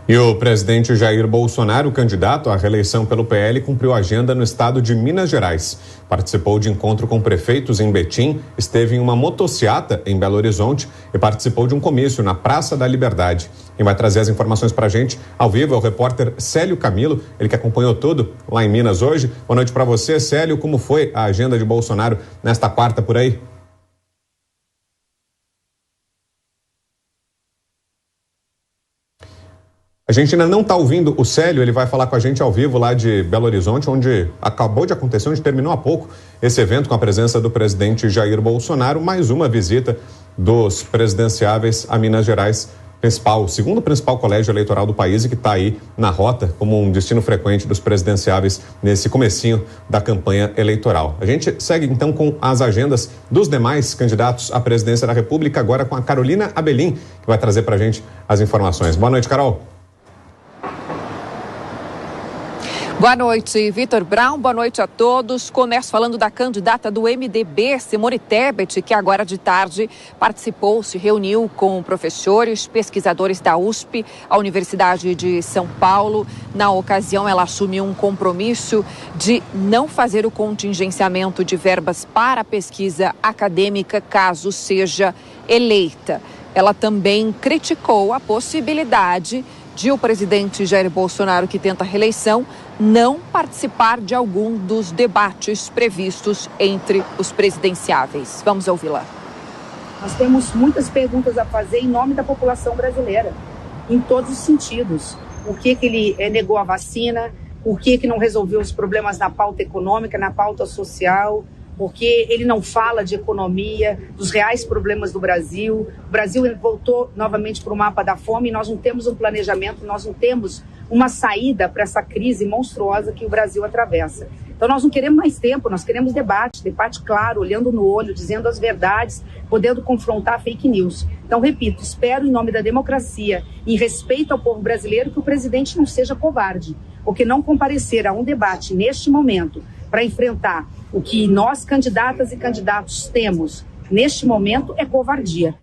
E o presidente Jair Bolsonaro, candidato à reeleição pelo PL, cumpriu a agenda no estado de Minas Gerais. Participou de encontro com prefeitos em Betim, esteve em uma motociata em Belo Horizonte e participou de um comício na Praça da Liberdade. Quem vai trazer as informações para a gente ao vivo é o repórter Célio Camilo, ele que acompanhou tudo lá em Minas hoje. Boa noite para você, Célio. Como foi a agenda de Bolsonaro nesta quarta por aí? A gente ainda não está ouvindo o Célio, ele vai falar com a gente ao vivo lá de Belo Horizonte, onde acabou de acontecer, onde terminou há pouco esse evento com a presença do presidente Jair Bolsonaro, mais uma visita dos presidenciáveis a Minas Gerais, segundo principal colégio eleitoral do país e que está aí na rota como um destino frequente dos presidenciáveis nesse comecinho da campanha eleitoral. A gente segue então com as agendas dos demais candidatos à presidência da República, agora com a Carolina Abelim, que vai trazer para a gente as informações. Boa noite, Carol. Boa noite, Vitor Brown. Boa noite a todos. Começo falando da candidata do MDB, Simone Tebet, que agora de tarde se reuniu com professores, pesquisadores da USP, a Universidade de São Paulo. Na ocasião, ela assumiu um compromisso de não fazer o contingenciamento de verbas para pesquisa acadêmica caso seja eleita. Ela também criticou a possibilidade de o presidente Jair Bolsonaro, que tenta a reeleição, não participar de algum dos debates previstos entre os presidenciáveis. Vamos ouvi-la. Nós temos muitas perguntas a fazer em nome da população brasileira, em todos os sentidos. Por que ele negou a vacina? Por que não resolveu os problemas na pauta econômica, na pauta social? Porque ele não fala de economia, dos reais problemas do Brasil. O Brasil voltou novamente para o mapa da fome e nós não temos um planejamento, nós não temos uma saída para essa crise monstruosa que o Brasil atravessa. Então nós não queremos mais tempo, nós queremos debate claro, olhando no olho, dizendo as verdades, podendo confrontar fake news. Então, repito, espero em nome da democracia e respeito ao povo brasileiro que o presidente não seja covarde, porque não comparecer a um debate neste momento para enfrentar o que nós, candidatas e candidatos, temos neste momento é covardia.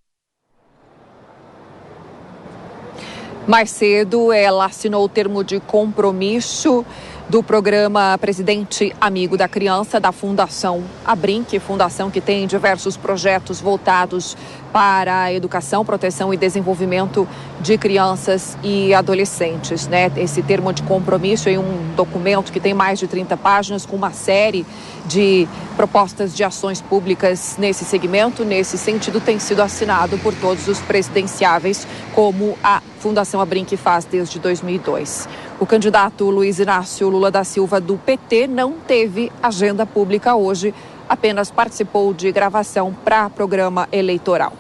Mais cedo, ela assinou o termo de compromisso do programa Presidente Amigo da Criança, da Fundação Abrinq, fundação que tem diversos projetos voltados para a educação, proteção e desenvolvimento de crianças e adolescentes, né? Esse termo de compromisso é um documento que tem mais de 30 páginas com uma série de propostas de ações públicas nesse segmento. Nesse sentido, tem sido assinado por todos os presidenciáveis, como a Fundação Abrinq faz desde 2002. O candidato Luiz Inácio Lula da Silva, do PT, não teve agenda pública hoje, apenas participou de gravação para programa eleitoral.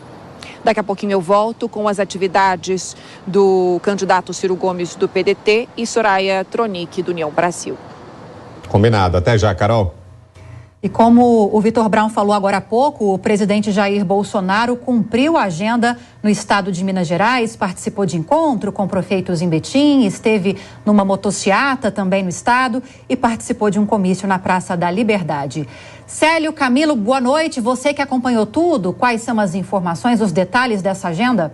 Daqui a pouquinho eu volto com as atividades do candidato Ciro Gomes, do PDT, e Soraya Tronic, do União Brasil. Combinado. Até já, Carol. E como o Vitor Brown falou agora há pouco, o presidente Jair Bolsonaro cumpriu a agenda no estado de Minas Gerais, participou de encontro com prefeitos em Betim, esteve numa motociata também no estado e participou de um comício na Praça da Liberdade. Célio Camilo, boa noite. Você que acompanhou tudo, quais são as informações, os detalhes dessa agenda?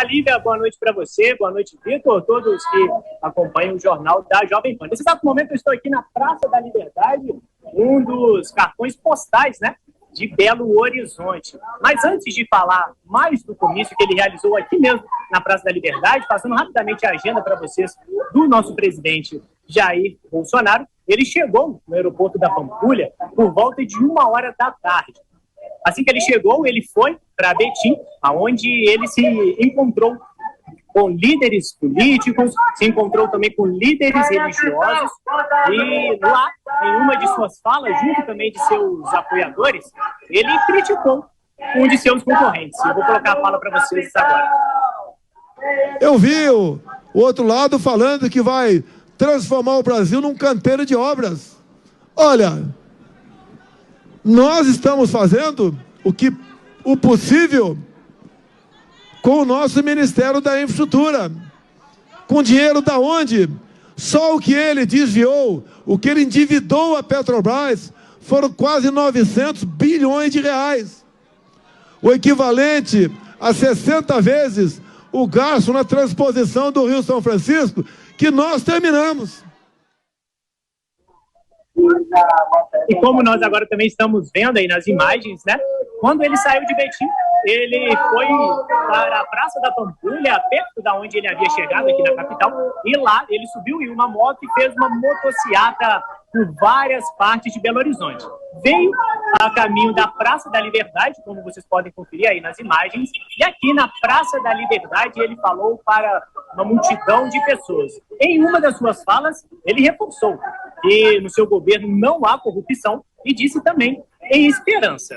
Lívia, boa noite para você, boa noite, Vitor, todos que acompanham o Jornal da Jovem Pan. Nesse exato momento eu estou aqui na Praça da Liberdade, um dos cartões postais, né, de Belo Horizonte. Mas antes de falar mais do comício que ele realizou aqui mesmo na Praça da Liberdade, passando rapidamente a agenda para vocês do nosso presidente Jair Bolsonaro, ele chegou no aeroporto da Pampulha por volta de 1h da tarde. Assim que ele chegou, ele foi para Betim, onde ele se encontrou com líderes políticos, se encontrou também com líderes religiosos e lá, em uma de suas falas, junto também de seus apoiadores, ele criticou um de seus concorrentes. Eu vou colocar a fala para vocês agora. Eu vi o outro lado falando que vai transformar o Brasil num canteiro de obras. Olha, nós estamos fazendo o possível com o nosso Ministério da Infraestrutura. Com dinheiro da onde? Só o que ele desviou, o que ele endividou a Petrobras, foram quase 900 bilhões de reais. O equivalente a 60 vezes o gasto na transposição do Rio São Francisco, que nós terminamos. E como nós agora também estamos vendo aí nas imagens, né? Quando ele saiu de Betim, ele foi para a Praça da Pampulha, perto da onde ele havia chegado aqui na capital, e lá ele subiu em uma moto e fez uma motociata por várias partes de Belo Horizonte. Veio a caminho da Praça da Liberdade, como vocês podem conferir aí nas imagens, e aqui na Praça da Liberdade ele falou para uma multidão de pessoas. Em uma das suas falas, ele reforçou que no seu governo não há corrupção e disse também em esperança.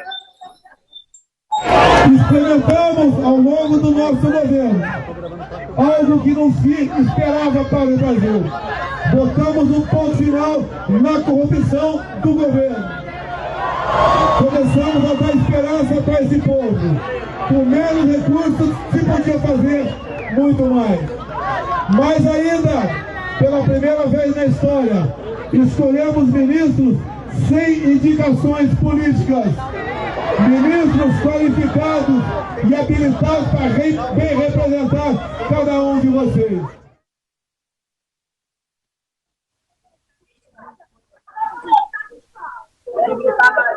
Experimentamos ao longo do nosso governo algo que não se esperava para o Brasil. Botamos um ponto final na corrupção do governo. Começamos a dar esperança para esse povo. Com menos recursos se podia fazer muito mais. Mas ainda, pela primeira vez na história, escolhemos ministros sem indicações políticas. Ministros qualificados e habilitados para bem representar cada um de vocês.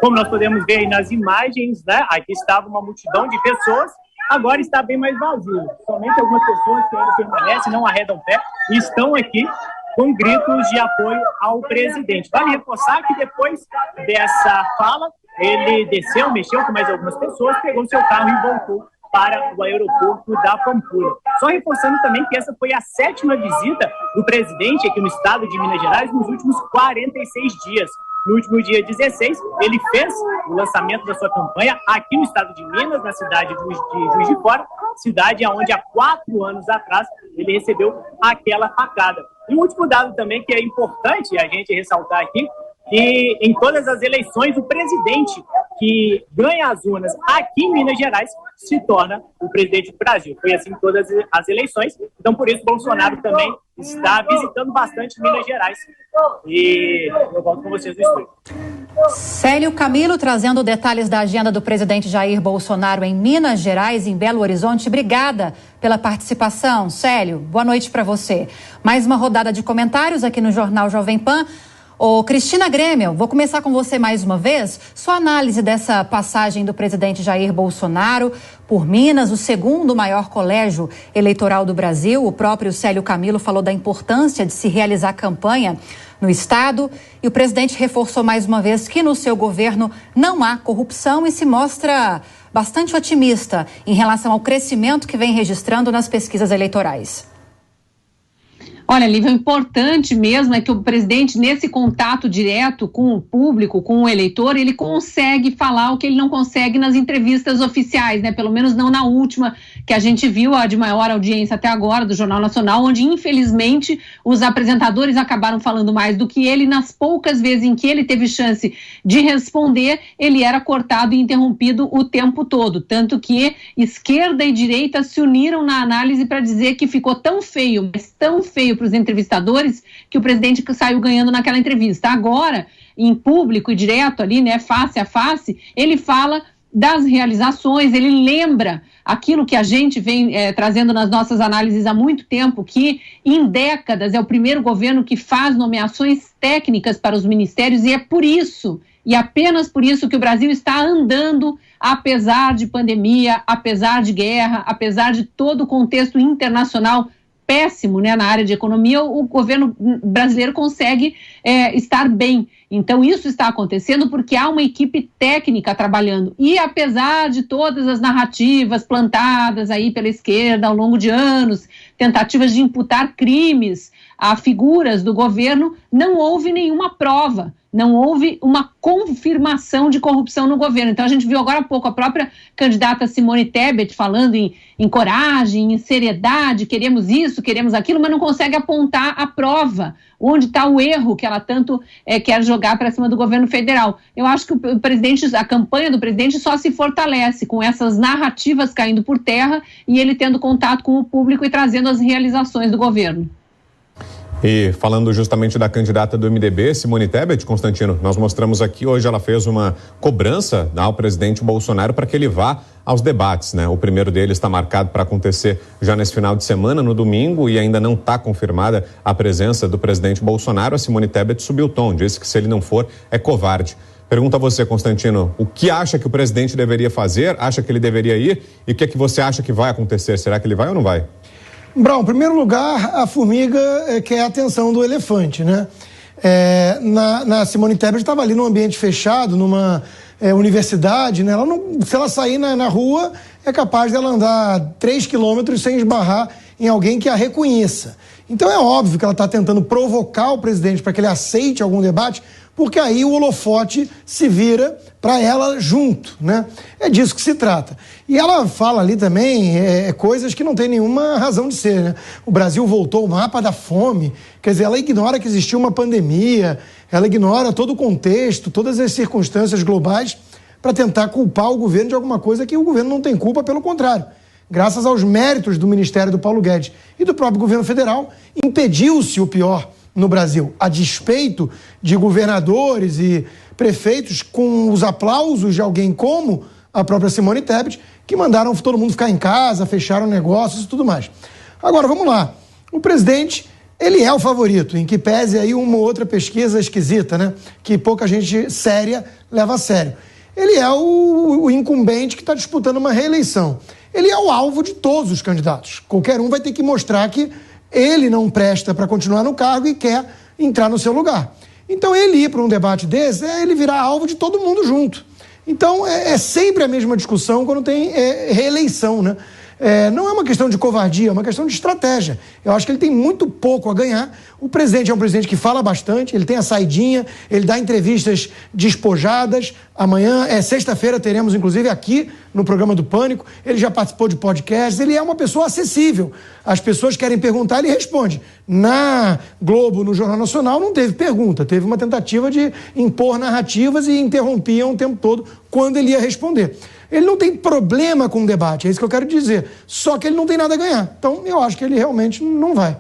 Como nós podemos ver aí nas imagens, né? Aqui estava uma multidão de pessoas, agora está bem mais vazio. Somente algumas pessoas que ainda permanecem, não arredam pé, e estão aqui com gritos de apoio ao presidente. Vale reforçar que depois dessa fala, ele desceu, mexeu com mais algumas pessoas, pegou seu carro e voltou para o aeroporto da Pampulha. Só reforçando também que essa foi a 7ª visita do presidente aqui no estado de Minas Gerais nos últimos 46 dias. No último dia 16, ele fez o lançamento da sua campanha aqui no estado de Minas, na cidade de Juiz de Fora, cidade onde há 4 anos atrás ele recebeu aquela facada. E um último dado também que é importante a gente ressaltar aqui, que em todas as eleições o presidente que ganha as urnas aqui em Minas Gerais se torna o presidente do Brasil. Foi assim em todas as eleições, então por isso Bolsonaro também está visitando bastante Minas Gerais. E eu volto com vocês no estúdio. Célio Camilo trazendo detalhes da agenda do presidente Jair Bolsonaro em Minas Gerais, em Belo Horizonte. Obrigada pela participação, Célio. Boa noite para você. Mais uma rodada de comentários aqui no Jornal Jovem Pan. Cristina Grêmio, vou começar com você mais uma vez. Sua análise dessa passagem do presidente Jair Bolsonaro por Minas, o segundo maior colégio eleitoral do Brasil. O próprio Célio Camilo falou da importância de se realizar campanha no estado e o presidente reforçou mais uma vez que no seu governo não há corrupção e se mostra bastante otimista em relação ao crescimento que vem registrando nas pesquisas eleitorais. Olha, Lívia, o importante mesmo é que o presidente, nesse contato direto com o público, com o eleitor, ele consegue falar o que ele não consegue nas entrevistas oficiais, né? Pelo menos não na última, que a gente viu, a de maior audiência até agora, do Jornal Nacional, onde, infelizmente, os apresentadores acabaram falando mais do que ele. Nas poucas vezes em que ele teve chance de responder, ele era cortado e interrompido o tempo todo. Tanto que esquerda e direita se uniram na análise para dizer que ficou tão feio, mas tão feio para os entrevistadores, que o presidente saiu ganhando naquela entrevista. Agora, em público e direto ali, né, face a face, ele fala das realizações, ele lembra aquilo que a gente vem trazendo nas nossas análises há muito tempo, que em décadas é o primeiro governo que faz nomeações técnicas para os ministérios, e é por isso, e apenas por isso, que o Brasil está andando, apesar de pandemia, apesar de guerra, apesar de todo o contexto internacional péssimo, né, na área de economia, o governo brasileiro consegue estar bem. Então isso está acontecendo porque há uma equipe técnica trabalhando, e apesar de todas as narrativas plantadas aí pela esquerda ao longo de anos, tentativas de imputar crimes a figuras do governo, não houve nenhuma prova, não houve uma confirmação de corrupção no governo. Então a gente viu agora há pouco a própria candidata Simone Tebet falando em coragem, em seriedade, queremos isso, queremos aquilo, mas não consegue apontar a prova, onde está o erro que ela tanto quer jogar para cima do governo federal. Eu acho que o presidente, a campanha do presidente só se fortalece com essas narrativas caindo por terra e ele tendo contato com o público e trazendo as realizações do governo. E falando justamente da candidata do MDB, Simone Tebet, Constantino, nós mostramos aqui, hoje ela fez uma cobrança ao presidente Bolsonaro para que ele vá aos debates, né? O primeiro deles está marcado para acontecer já nesse final de semana, no domingo, e ainda não está confirmada a presença do presidente Bolsonaro. A Simone Tebet subiu o tom, disse que se ele não for, é covarde. Pergunto a você, Constantino, o que acha que o presidente deveria fazer? Acha que ele deveria ir? E o que é que você acha que vai acontecer? Será que ele vai ou não vai? Brown, em primeiro lugar, a formiga quer a atenção do elefante, né? Na Simone Tebet estava ali num ambiente fechado, numa universidade, né? Se ela sair na rua, é capaz dela andar 3 quilômetros sem esbarrar em alguém que a reconheça. Então é óbvio que ela está tentando provocar o presidente para que ele aceite algum debate, porque aí o holofote se vira para ela junto, né? É disso que se trata. E ela fala ali também coisas que não tem nenhuma razão de ser, né? O Brasil voltou ao mapa da fome, quer dizer, ela ignora que existiu uma pandemia, ela ignora todo o contexto, todas as circunstâncias globais para tentar culpar o governo de alguma coisa que o governo não tem culpa, pelo contrário. Graças aos méritos do Ministério do Paulo Guedes e do próprio governo federal, impediu-se o pior no Brasil, a despeito de governadores e prefeitos com os aplausos de alguém como a própria Simone Tebet, que mandaram todo mundo ficar em casa, fecharam negócios e tudo mais. Agora, vamos lá. O presidente, ele é o favorito, em que pese aí uma ou outra pesquisa esquisita, né? Que pouca gente séria leva a sério. Ele é o incumbente que está disputando uma reeleição. Ele é o alvo de todos os candidatos. Qualquer um vai ter que mostrar que ele não presta para continuar no cargo e quer entrar no seu lugar. Então, ele ir para um debate desse, ele virar alvo de todo mundo junto. Então, é sempre a mesma discussão quando tem reeleição, né? Não é uma questão de covardia, é uma questão de estratégia. Eu acho que ele tem muito pouco a ganhar. O presidente é um presidente que fala bastante, ele tem a saidinha, ele dá entrevistas despojadas. Amanhã, sexta-feira, teremos, inclusive, aqui no programa do Pânico. Ele já participou de podcasts, ele é uma pessoa acessível. As pessoas querem perguntar, ele responde. Na Globo, no Jornal Nacional, não teve pergunta, teve uma tentativa de impor narrativas e interrompiam o tempo todo quando ele ia responder. Ele não tem problema com o debate, é isso que eu quero dizer. Só que ele não tem nada a ganhar. Então, eu acho que ele realmente não vai.